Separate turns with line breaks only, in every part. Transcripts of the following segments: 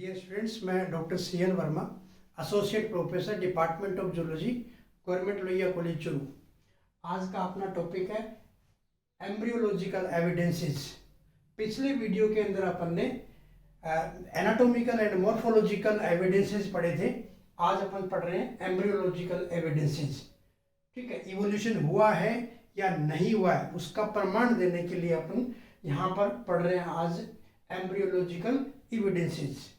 Dear students, मैं doctor C N Verma, associate professor department of zoology, government Lohia college Churu. आज का अपना टॉपिक है एम्ब्रियोलॉजिकल एविडेंसेस। पिछले वीडियो के अंदर अपन ने एनाटॉमिकल एंड मॉर्फोलॉजिकल एविडेंसेस पढ़े थे। आज अपन पढ़ रहे हैं एम्ब्रियोलॉजिकल एविडेंसेस। ठीक है, इवोल्यूशन हुआ है या नहीं हुआ है उसका प्रमाण देने के लिए अपन यहाँ पर पढ़ रहे हैं आज एम्ब्रियोलॉजिकल एविडेंसेस।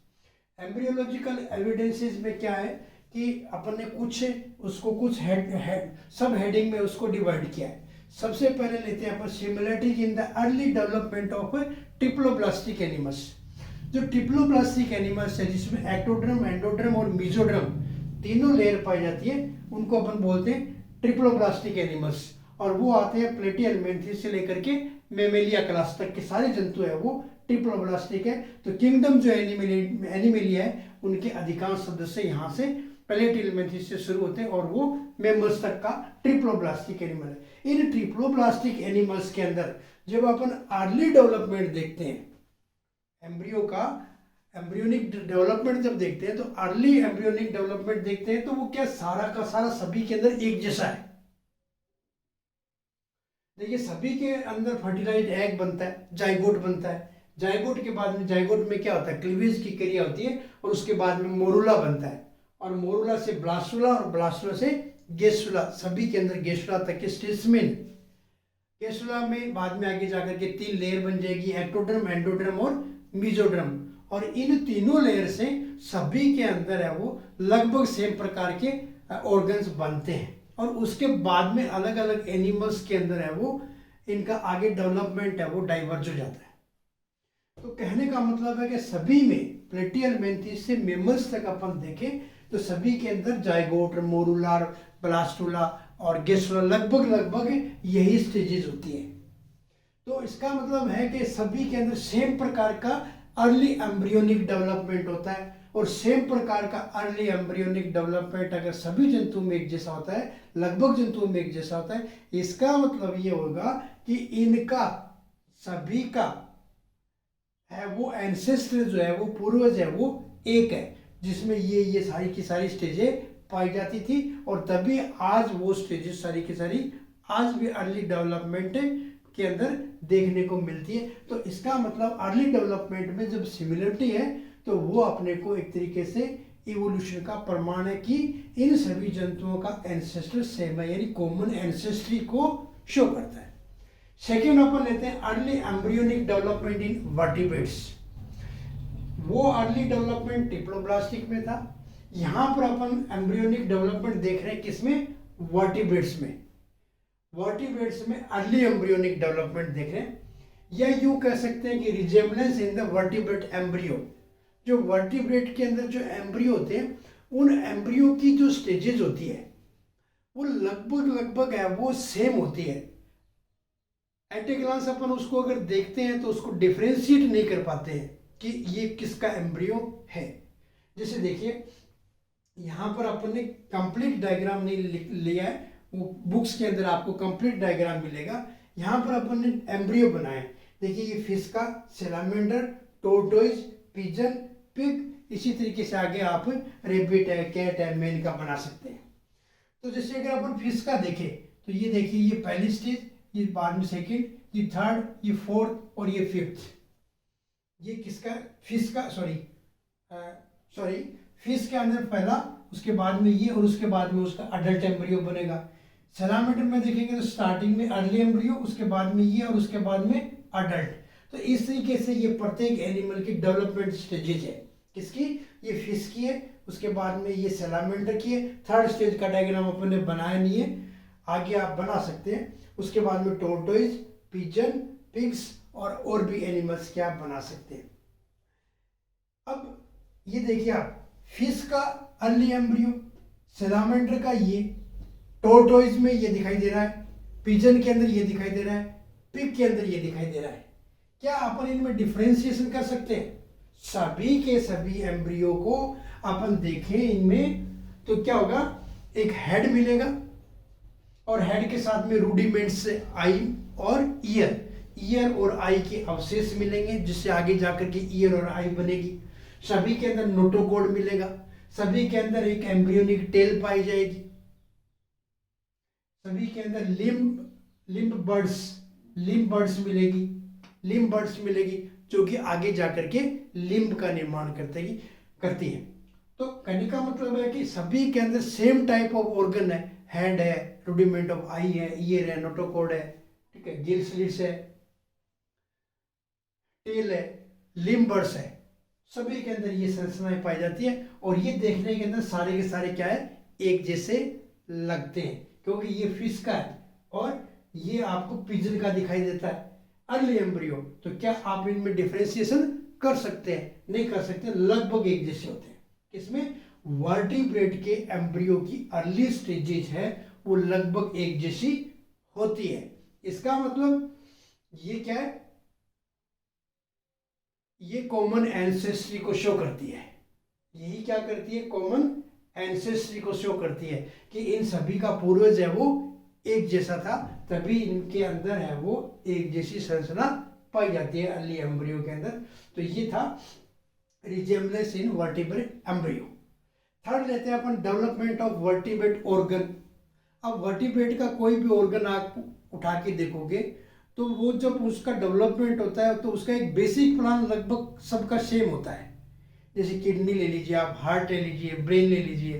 एम्ब्रियोलॉजिकल एविडेंसेस में क्या है कि अपन ने कुछ सब हेडिंग में उसको डिवाइड किया है। सबसे पहले लेते हैं अपन similarities in the early development of triploblastic animals. जो ट्रिप्लोब्लास्टिक एनिमल्स है जिसमें एक्टोडर्म, एंडोडर्म और मीजोडर्म तीनों लेयर पाई जाती है, उनको अपन बोलते हैं ट्रिप्लोब्लास्टिक एनिमल्स। और वो आते हैं प्लेटिहेल्मिन्थेस से लेकर के मेमेलिया क्लास तक के सारे जंतु है वो ट्रिप्लोब्लास्टिक है। तो किंगडम जो एनिमेलिया है उनके अधिकांश सदस्य यहाँ से प्लेटिहेल्मिन्थेस से शुरू होते हैं और वो मेमल्स तक का ट्रिप्लोब्लास्टिक एनिमल है। इन ट्रिप्लोब्लास्टिक एनिमल्स के अंदर जब अपन अर्ली डेवलपमेंट देखते हैं, एम्ब्रियो का एम्ब्रियोनिक डेवलपमेंट जब देखते हैं तो अर्ली एम्ब्रियोनिक डेवलपमेंट देखते हैं तो वो क्या सारा का सारा सभी के अंदर एक जैसा है। देखिए, सभी के अंदर फर्टिलाइज्ड एग बनता है, जाइगोट बनता है। जाइगोट के बाद में जाइगोट में क्या होता है, क्लीवेज की क्रिया होती है और उसके बाद में मोरुला बनता है और मोरुला से ब्लास्टुला और ब्लास्टुला से गेस्टुला, सभी के अंदर गेस्टुला तक के स्टेट्समेन। गेस्टुला में बाद में आगे जाकर के 3 लेयर बन जाएगी, एक्टोडर्म, एंडोडर्म और मीजोडर्म। और इन तीनों लेयर से सभी के अंदर है वो लगभग सेम प्रकार के ऑर्गन्स बनते हैं और उसके बाद में अलग अलग एनिमल्स के अंदर है वो इनका आगे डेवलपमेंट है वो डाइवर्ज हो जाता है। तो कहने का मतलब है कि सभी में प्लेटिहेल्मिन्थेस से मेमल्स तक अपन देखें तो सभी के अंदर जाइगोट, मोरुला, ब्लास्टुला और गेस्टुला लगभग यही स्टेजेस होती है। तो इसका मतलब है कि सभी के अंदर सेम प्रकार का अर्ली एम्ब्रियोनिक डेवलपमेंट होता है और सेम प्रकार का अर्ली एम्ब्रियोनिक डेवलपमेंट अगर सभी जंतुओं में एक जैसा होता है, लगभग जंतुओं में एक जैसा होता है, इसका मतलब ये होगा कि इनका सभी का है वो एंसेस्टर जो है वो पूर्वज है वो एक है, जिसमें ये सारी की सारी स्टेजें पाई जाती थी और तभी आज वो स्टेजेस सारी की सारी आज भी अर्ली डेवलपमेंट के अंदर देखने को मिलती है। तो इसका मतलब अर्ली डेवलपमेंट में जब सिमिलरिटी है तो वो अपने को एक तरीके से इवोल्यूशन का प्रमाण है कि इन सभी जंतुओं का एंसेस्टर सेम है, यानी कॉमन एंसेस्ट्री को शो करता है। सेकेंड अपन लेते हैं early embryonic development in vertebrates. वो अर्ली डेवलपमेंट ट्रिप्लोब्लास्टिक में था, यहाँ पर अपन एम्ब्रियोनिक डेवलपमेंट देख रहे हैं किसमें, वर्टिब्रेट्स में। वर्टिब्रेट्स में अर्ली एम्ब्रियोनिक डेवलपमेंट देख रहे हैं, या यूं कह सकते हैं कि resemblance in the vertebrate embryo. जो वर्टिब्रेट के अंदर जो एम्ब्रियो होते हैं उन एम्ब्रियो की जो स्टेजेस होती है वो लगभग है वो सेम होती है। एट ए ग्लांस अपन उसको अगर देखते हैं तो उसको डिफरेंशिएट नहीं कर पाते हैं कि ये किसका एम्ब्रियो है। जैसे देखिए, यहाँ पर अपन ने कंप्लीट डायग्राम नहीं लिया है, वो बुक्स के अंदर आपको कंप्लीट डायग्राम मिलेगा। यहाँ पर अपन ने एम्ब्रियो बनाया है। देखिए, ये फिश का सैलामेंडर, टोर्टोइज, पिजन, पिग, इसी तरीके से आगे आप रेबिट है, कैट है, मेन का बना सकते हैं। तो जैसे अगर अपन फिश का देखें तो ये देखिए, ये पहली स्टेज, ये बाद में सेकेंड, ये थर्ड, ये फोर्थ और ये फिफ्थ। ये किसका, फिश का, सॉरी फिश के अंदर पहला, उसके बाद में ये और उसके बाद में उसका अडल्ट एम्ब्रियो बनेगा। सैलामेंडर में देखेंगे तो स्टार्टिंग में अर्ली एम्ब्रियो, उसके बाद में ये और उसके बाद में अडल्ट। तो इस तरीके से ये प्रत्येक एनिमल की डेवलपमेंट स्टेजेस है। किसकी, ये फिश की है, उसके बाद में ये सैलामेंडर की है। थर्ड स्टेज का डायग्राम अपन ने बनाया नहीं है, आगे आप बना सकते हैं। उसके बाद में टोर्टोइज, पिजन, पिग्स और भी एनिमल्स के आप बना सकते हैं। अब ये देखिए आप, फिश का अर्ली एम्ब्रियो, सैलामेंडर का ये, टोर्टोइज में ये दिखाई दे रहा है, पिजन के अंदर ये दिखाई दे रहा है, पिग के अंदर ये दिखाई दे रहा है। क्या अपन इनमें डिफरेंशिएशन कर सकते हैं? सभी के सभी एम्ब्रियो को अपन देखें इनमें तो क्या होगा, एक हेड मिलेगा और हेड के साथ में रूडिमेंट्स आई और ईयर और आई के अवशेष मिलेंगे, जिससे आगे जाकर के ईयर और आई बनेगी। सभी के अंदर नोटोकॉड मिलेगा, सभी के अंदर एक एम्ब्रियोनिक टेल पाई जाएगी, सभी के अंदर लिम्ब बर्ड्स मिलेगी जो कि आगे जाकर के लिम्ब का निर्माण करती है। तो कहने का मतलब है कि सभी के अंदर सेम टाइप ऑफ ऑर्गन है, हैंड है, रुडिमेंट ऑफ आई है, ईयर है, नोटोकॉड है, ठीक है, गिल स्लिट्स है, टेल है, लिम्ब बर्ड्स है, सभी के अंदर ये संरचनाएं पाई जाती है। और ये देखने के अंदर सारे के सारे क्या है, एक जैसे लगते हैं, क्योंकि ये फिश का है और ये आपको पिजन का दिखाई देता है, अर्ली एम्ब्रियो। तो क्या आप इनमें डिफरेंशिएशन कर सकते हैं? नहीं कर सकते, लगभग एक जैसे होते हैं। इसमें वर्टिब्रेट के एम्ब्रियो की अर्ली स्टेजेज है वो लगभग एक जैसी होती है। इसका मतलब ये क्या है, ये कॉमन एंसेस्ट्री को शो करती है। यही क्या करती है, कॉमन एंसेस्ट्री को शो करती है कि इन सभी का पूर्वज है वो एक जैसा था, तभी इनके अंदर है वो एक जैसी संरचना पाई जाती है अर्ली एम्ब्रियो के अंदर। तो ये था resemblance in vertebrate embryo. Third लेते हैं अपन डेवलपमेंट ऑफ वर्टिब्रेट ऑर्गन। अब वर्टिब्रेट का कोई भी ऑर्गन आप उठा के देखोगे तो वो जब उसका डेवलपमेंट होता है तो उसका एक बेसिक प्लान लगभग सबका सेम होता है। जैसे किडनी ले लीजिए आप, हार्ट ले लीजिए, ब्रेन ले लीजिए,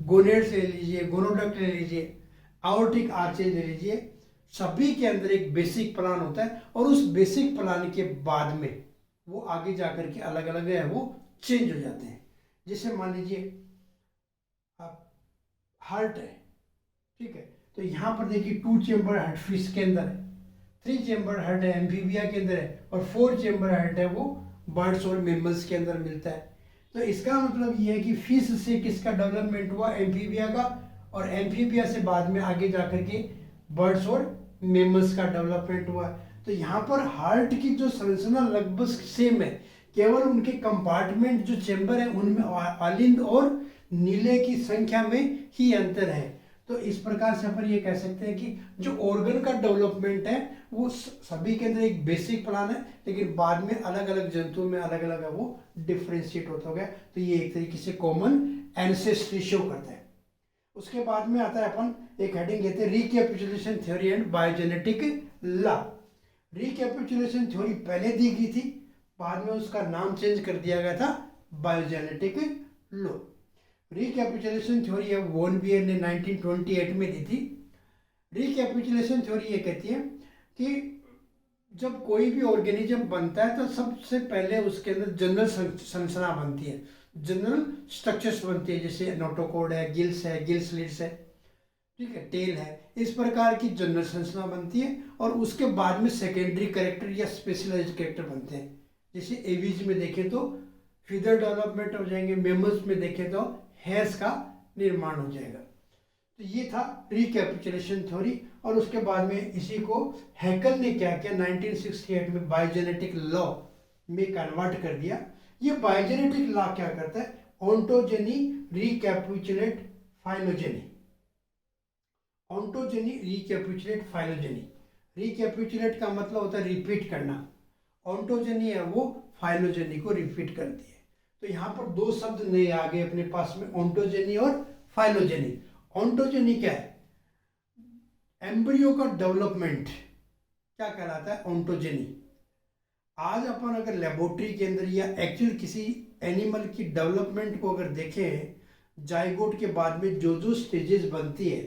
गोनेड्स ले लीजिए, गोनोडक्ट ले लीजिए, आर्टिक आर्चेज ले लीजिए, सभी के अंदर एक बेसिक प्लान होता है और उस बेसिक प्लान के बाद में वो आगे जाकर के अलग अलग है वो चेंज हो जाते हैं। जैसे मान लीजिए आप हार्ट है, ठीक है, तो यहाँ पर देखिए 2 चेम्बर हार्ट फिश के अंदर है, 3 चेम्बर हार्ट है एम्फीबिया के अंदर है, और 4 चेम्बर हार्ट है वो बर्ड्स और मेमल्स के अंदर मिलता है। तो इसका मतलब ये है कि फिश से किसका डेवलपमेंट हुआ, एम्फीबिया का, और एम्फीबिया से बाद में आगे जाकर के बर्ड्स और मेमल्स का डेवलपमेंट हुआ। तो यहाँ पर हार्ट की जो संरचना लगभग सेम है, केवल उनके कंपार्टमेंट जो चेम्बर है उनमें ऑलिंद और नीले की संख्या में ही अंतर है। तो इस प्रकार से अपन ये कह सकते हैं कि जो ऑर्गन का डेवलपमेंट है वो सभी के अंदर एक बेसिक प्लान है, लेकिन बाद में अलग अलग जंतुओं में अलग अलग है वो डिफ्रेंशिएट होता हो गया। तो ये एक तरीके से कॉमन एंसेस्ट्री शो करता है। उसके बाद में आता है अपन एक हेडिंग कहते हैं recapitulation theory and biogenetic law. Recapitulation theory पहले दी गई थी, बाद में उसका नाम चेंज कर दिया गया था बायोजेनेटिक लॉ। रिकैपिचुलेशन थ्योरी है वॉन बियर ने 1928 में दी थी। रिकैपिचुलेशन थ्योरी ये कहती है कि जब कोई भी ऑर्गेनिज्म बनता है तो सबसे पहले उसके अंदर जनरल संरचना बनती है, जनरल स्ट्रक्चर्स बनती है, जैसे नोटोकॉड है, गिल्स है, गिल स्लिट्स है, ठीक है, टेल है, इस प्रकार की जनरल संरचना बनती है। और उसके बाद में सेकेंडरी कैरेक्टर या स्पेशलाइज्ड कैरेक्टर बनते हैं। जैसे एवीज में देखें तो फिदर डेवलपमेंट हो जाएंगे, मेमल्स में देखें तो हेयर्स का निर्माण हो जाएगा। तो ये था रिकैपिचुलेशन थ्योरी। और उसके बाद में इसी को हैकल ने क्या किया, 1968 में बायोजेनेटिक लॉ में कन्वर्ट कर दिया। ये बायोजेनेटिक लॉ क्या करता है, ontogeny recapitulate phylogeny, ontogeny recapitulate phylogeny. Recapitulate का मतलब होता है रिपीट करना, ऑन्टोजेनी है वो फाइलोजेनी को रिपीट करती है। तो यहाँ पर 2 शब्द नए आ गए अपने पास में, ऑन्टोजेनी और फाइलोजेनी। ऑन्टोजेनी क्या है, एम्ब्रियो का डेवलपमेंट क्या कहलाता है, ऑन्टोजेनी। आज अपन अगर लेबोरेटरी के अंदर या एक्चुअल किसी एनिमल की डेवलपमेंट को अगर देखें, जाइगोट के बाद में जो जो स्टेजेस बनती है,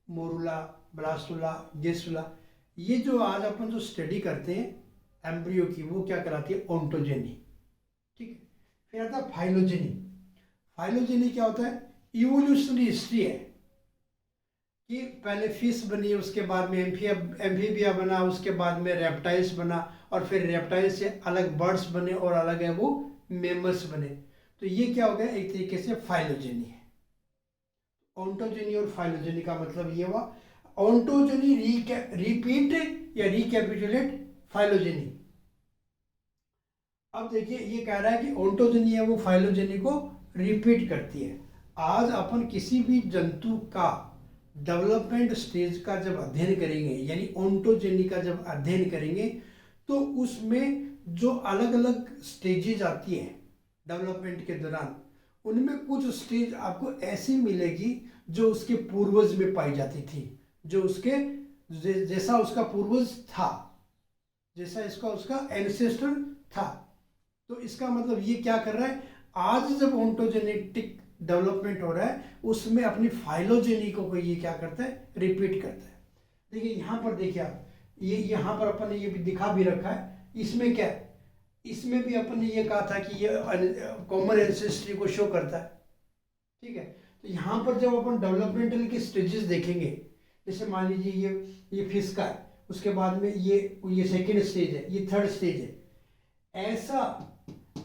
मोरुला, ब्लास्टुला, गेस्टुला, ये जो आज अपन जो स्टडी करते हैं एम्ब्रियो की, वो क्या कहलाती है, ऑन्टोजेनी, ठीक है। फिर आता है फाइलोजेनी। फाइलोजेनी क्या होता है, इवोल्यूशनरी हिस्ट्री है कि पहले फिश बनी, उसके बाद में एम्फीबिया बना, उसके बाद में रेप्टाइल्स बना, और फिर रेप्टाइल्स से अलग बर्ड्स बने और अलग है वो मेमल्स बने। तो ये क्या हो गया, एक तरीके से फाइलोजेनी है। ऑन्टोजेनी और फाइलोजेनी का मतलब ये हुआ, ऑन्टोजेनी रिपीट या रिकैपिचुलेट फाइलोजेनी। अब देखिए ये कह रहा है कि ऑन्टोजेनी है वो फाइलोजेनी को रिपीट करती है। आज अपन किसी भी जंतु का डेवलपमेंट स्टेज का जब अध्ययन करेंगे, यानी ऑन्टोजेनी का जब अध्ययन करेंगे, तो उसमें जो अलग अलग स्टेजेज आती हैं डेवलपमेंट के दौरान, उनमें कुछ स्टेज आपको ऐसी मिलेगी जो उसके पूर्वज में पाई जाती थी, जो उसके जैसा उसका पूर्वज था, जैसा इसका उसका एंसेस्टर था। तो इसका मतलब ये क्या कर रहा है, आज जब ओंटोजेनेटिक डेवलपमेंट हो रहा है उसमें अपनी फाइलोजेनी को ये क्या करता है, रिपीट करता है। देखिए यहाँ पर देखिए आप, ये यहाँ पर अपन ने ये भी दिखा भी रखा है, इसमें क्या है, इसमें भी अपन ने ये कहा था कि ये कॉमन एंसेस्ट्री को शो करता है, ठीक है। तो यहाँ पर जब अपन डेवलपमेंटल के स्टेजेस देखेंगे, जैसे मान लीजिए ये फिश का है, उसके बाद में ये सेकेंड स्टेज है, ये थर्ड स्टेज है,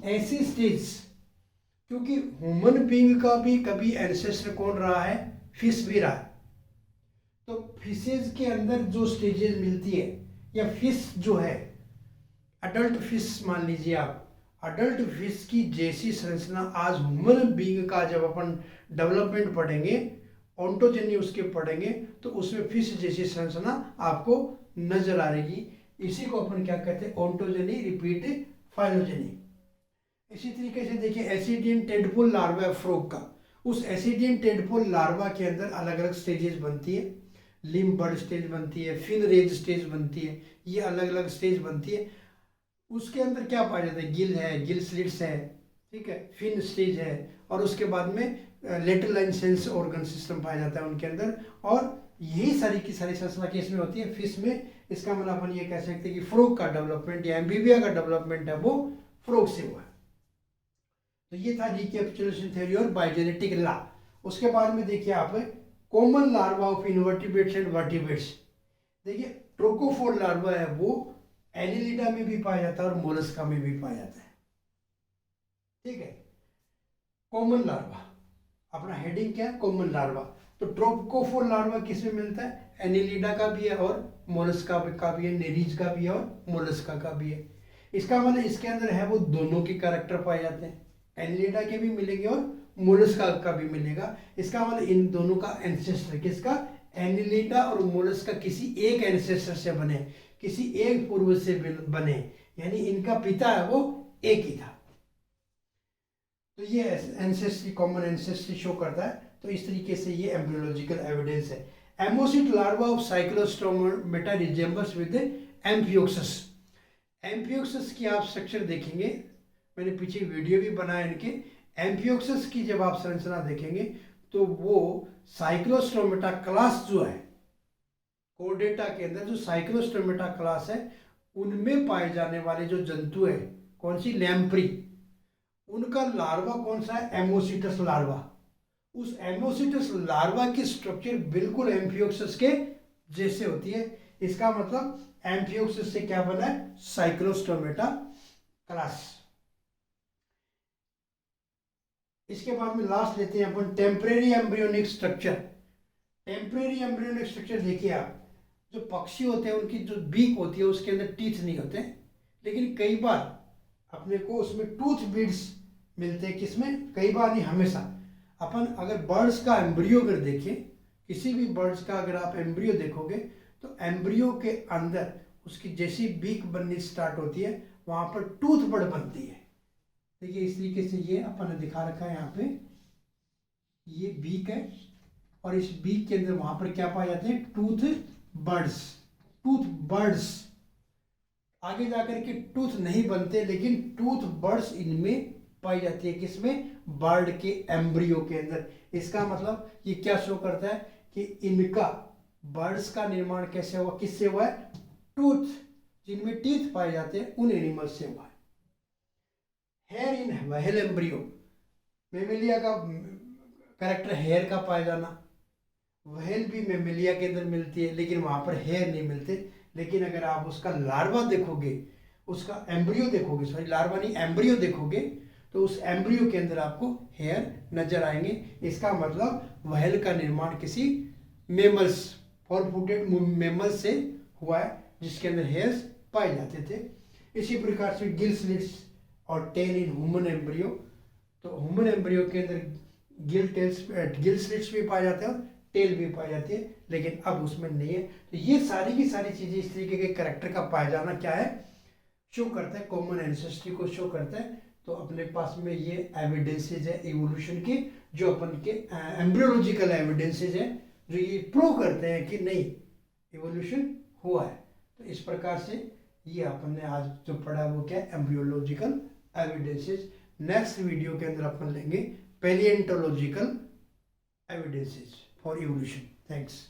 ऐसी स्टेज, क्योंकि ह्यूमन बीइंग का भी कभी एंसेस्टर कौन रहा है, फिश भी रहा है। तो फिशेज के अंदर जो स्टेजेस मिलती है, या फिश जो है अडल्ट फिश मान लीजिए आप, अडल्ट फिश की जैसी संरचना आज ह्यूमन बीइंग का जब अपन डेवलपमेंट पढ़ेंगे, ओंटोजेनी उसके पढ़ेंगे, तो उसमें फिश जैसी संरचना आपको नजर आ रहेगी। इसी को अपन क्या कहते हैं, ओंटोजेनी रिपीट फाइलोजेनी। इसी तरीके से देखिए एसिडियन टेडपोल लार्वा फ्रॉग का, उस एसिडियन टेडपोल लार्वा के अंदर अलग अलग स्टेजेस बनती है, लिम्ब बर्ड स्टेज बनती है, फिन रेज स्टेज बनती है, ये अलग अलग स्टेज बनती है। उसके अंदर क्या पाया जाता है, गिल है, गिल स्लिट्स है, ठीक है, फिन स्टेज है, और उसके बाद में lateral line sense organ system पाया जाता है उनके अंदर। और यही सारी की सारी संरचना किस में होती है, फिश में। इसका मतलब अपन ये कह सकते हैं कि फ्रॉग का डेवलपमेंट या एम्फीबिया का डेवलपमेंट है वो फ्रॉग से हुआ है। तो ये था रिकैपिचुलेशन थ्योरी और बायोजेनेटिक लॉ। उसके बाद में देखिए आप common larva of invertebrates and vertebrates. देखिए ट्रोकोफोर लार्वा है वो एनिलिडा में भी पाया जाता है और मोलस्का में भी पाया जाता है, ठीक है। कॉमन लार्वा, अपना हेडिंग क्या है, कॉमन लार्वा। तो ट्रोकोफोर लार्वा किस में मिलता है, एनिलिडा का भी है और मोलस्का का भी है, नेरीज का भी है और मोलस्का का भी है। इसका मतलब इसके अंदर है वो दोनों के कैरेक्टर पाए जाते हैं, एनिलिडा के भी मिलेंगे और मोलस्का का भी मिलेगा। इसका मतलब इन दोनों का एंसेस्टर किसका, एनिलिडा और मोलस्का किसी एक एंसेस्टर से बने, किसी एक पूर्वज से बने, यानी इनका पिता है वो एक ही था। तो ये एंसेस्ट्री, कॉमन एंसेस्ट्री शो करता है। तो इस तरीके से ये एम्ब्रियोलॉजिकल एविडेंस है। Ammocoete larva of cyclostomata resembles with amphioxus. Amphioxus की आप स्ट्रक्चर देखेंगे, मैंने पीछे वीडियो भी बनाया इनके। एम्फियोक्सस की जब आप संरचना देखेंगे तो वो साइक्लोस्टोमेटा क्लास जो है, कोर्डेटा के अंदर जो साइक्लोस्टोमेटा क्लास है उनमें पाए जाने वाले जो जंतु है, कौन सी, लैम्प्री, उनका लार्वा कौन सा है, एमोसिटस लार्वा। उस एमोसिटस लार्वा की स्ट्रक्चर बिल्कुल एम्फियोक्सस के जैसे होती है। इसका मतलब एम्फियोक्सस से क्या बना है, साइक्लोस्टोमेटा क्लास। इसके बाद में लास्ट लेते हैं अपन temporary embryonic structure. Temporary embryonic structure देखिए आप, जो पक्षी होते हैं उनकी जो बीक होती है उसके अंदर टीथ नहीं होते, लेकिन कई बार अपने को उसमें टूथ बीड्स मिलते हैं। किसमें, कई बार नहीं, हमेशा। अपन अगर बर्ड्स का एम्ब्रियो अगर देखें, किसी भी बर्ड्स का अगर आप एम्ब्रियो देखोगे तो एम्ब्रियो के अंदर उसकी जैसी बीक बननी स्टार्ट होती है वहां पर टूथ बर्ड बनती है। देखिए इस तरीके से ये अपन ने दिखा रखा है यहाँ पे, ये बीक है और इस बीक के अंदर वहां पर क्या पाए जाते हैं, टूथ बर्ड्स। टूथ बर्ड्स आगे जाकर के टूथ नहीं बनते, लेकिन टूथ बर्ड्स इनमें पाई जाती है। किसमें, बर्ड के एम्ब्रियो के अंदर। इसका मतलब ये क्या शो करता है कि इनका, बर्ड्स का निर्माण कैसे हुआ, किससे हुआ है, टूथ, जिनमें टीथ पाए जाते हैं उन एनिमल्स से हुआ है। Here in whale embryo, Mammalia का कैरेक्टर हेयर का पाया जाना। व्हेल भी मेमेलिया के अंदर मिलती है लेकिन वहां पर हेयर नहीं मिलते। लेकिन अगर आप उसका लार्वा देखोगे, उसका एम्ब्रियो देखोगे, सॉरी लार्वा नहीं एम्ब्रियो देखोगे, तो उस एम्ब्रियो के अंदर आपको हेयर नजर आएंगे। इसका मतलब व्हेल का निर्माण किसी मेमल्स, फोर फुटेड मेमल्स से हुआ है जिसके अंदर हेयर्स पाए जाते थे। इसी प्रकार से गिल स्लिट्स और टेल इन ह्यूमन एम्ब्रियो। तो ह्यूमन एम्ब्रियो के अंदर गिल स्लिट्स भी पाए जाते हैं और टेल भी पाई जाती है, लेकिन अब उसमें नहीं है। तो ये सारी की सारी चीजें इस तरीके के कैरेक्टर का पाया जाना क्या है, शो करता है, कॉमन एंसेस्ट्री को शो करता है। तो अपने पास में ये एविडेंसेज है इवोल्यूशन के, जो अपन के एम्ब्रियोलॉजिकल एविडेंसेज है जो ये प्रूव करते हैं कि नहीं इवोल्यूशन हुआ है। तो इस प्रकार से ये अपन ने आज जो पढ़ा वो क्या है, एम्ब्रियोलॉजिकल एविडेंसेज। नेक्स्ट वीडियो के अंदर अपन लेंगे पैलिएंटोलॉजिकल एविडेंसेज फॉर इवोल्यूशन। थैंक्स।